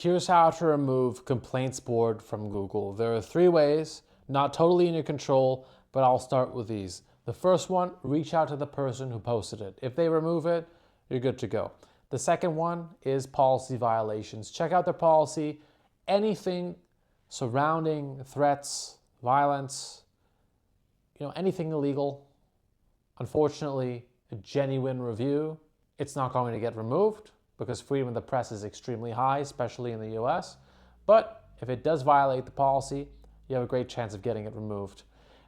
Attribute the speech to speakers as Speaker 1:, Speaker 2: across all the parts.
Speaker 1: Here's how to remove complaints board from Google. There are 3 ways, not totally in your control, but I'll start with these. The first one, reach out to the person who posted it. If they remove it, you're good to go. The second one is policy violations. Check out their policy. Anything surrounding threats, violence, anything illegal. Unfortunately, a genuine review, it's not going to get removed because freedom of the press is extremely high, especially in the US. But if it does violate the policy, you have a great chance of getting it removed.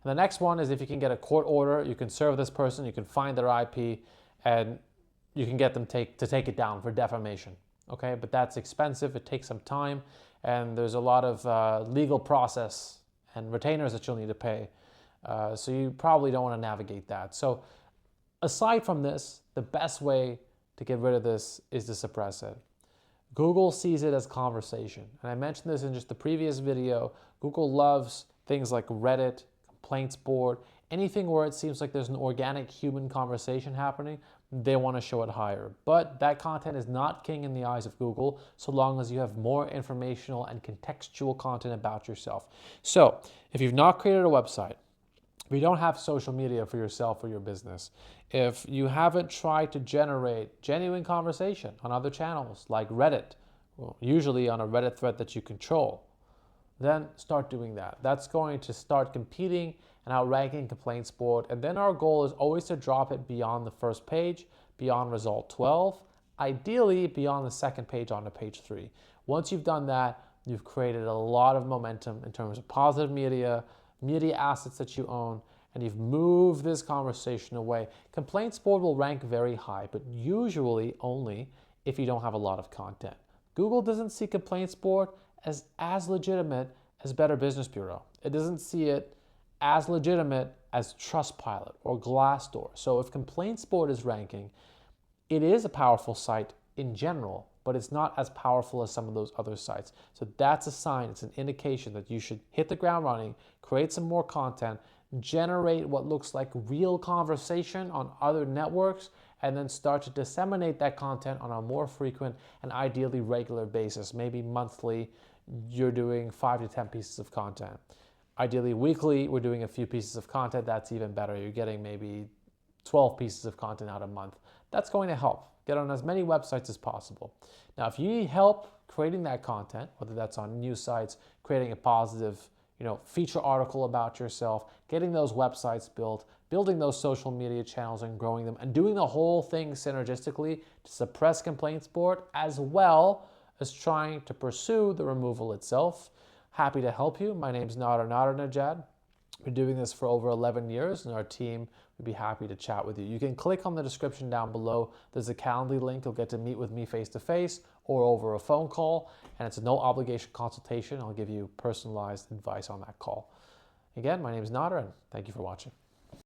Speaker 1: And the next one is if you can get a court order, you can serve this person, you can find their IP, and you can get them to take it down for defamation. Okay, but that's expensive, it takes some time, and there's a lot of legal process and retainers that you'll need to pay. So you probably don't want to navigate that. So aside from this, the best way to get rid of this is to suppress it. Google sees it as conversation. And I mentioned this in just the previous video. Google loves things like Reddit, complaints board, anything where it seems like there's an organic human conversation happening, they want to show it higher. But that content is not king in the eyes of Google so long as you have more informational and contextual content about yourself. So if you've not created a website, if you don't have social media for yourself or your business, if you haven't tried to generate genuine conversation on other channels like Reddit, usually on a Reddit thread that you control, then start doing that. That's going to start competing and outranking complaints board. And then our goal is always to drop it beyond the first page, beyond result 12, ideally beyond the second page onto page 3. Once you've done that, you've created a lot of momentum in terms of positive media assets that you own, and you've moved this conversation away. Complaints board will rank very high, but usually only if you don't have a lot of content. Google doesn't see complaints board as legitimate as Better Business Bureau. It doesn't see it as legitimate as Trustpilot or Glassdoor. So if complaints board is ranking, it is a powerful site in general, but it's not as powerful as some of those other sites. So that's a sign, it's an indication that you should hit the ground running, create some more content, generate what looks like real conversation on other networks, and then start to disseminate that content on a more frequent and ideally regular basis. Maybe monthly, you're doing 5 to 10 pieces of content. Ideally weekly, we're doing a few pieces of content. That's even better. You're getting maybe 12 pieces of content out a month. That's going to help. Get on as many websites as possible. Now, if you need help creating that content, whether that's on news sites, creating a positive, feature article about yourself, getting those websites built, building those social media channels and growing them, and doing the whole thing synergistically to suppress complaints board, as well as trying to pursue the removal itself, happy to help you. My name's Nadernejad. We're doing this for over 11 years, and our team would be happy to chat with you. You can click on the description down below. There's a Calendly link. You'll get to meet with me face-to-face or over a phone call, and it's a no-obligation consultation. I'll give you personalized advice on that call. Again, my name is Nader, and thank you for watching.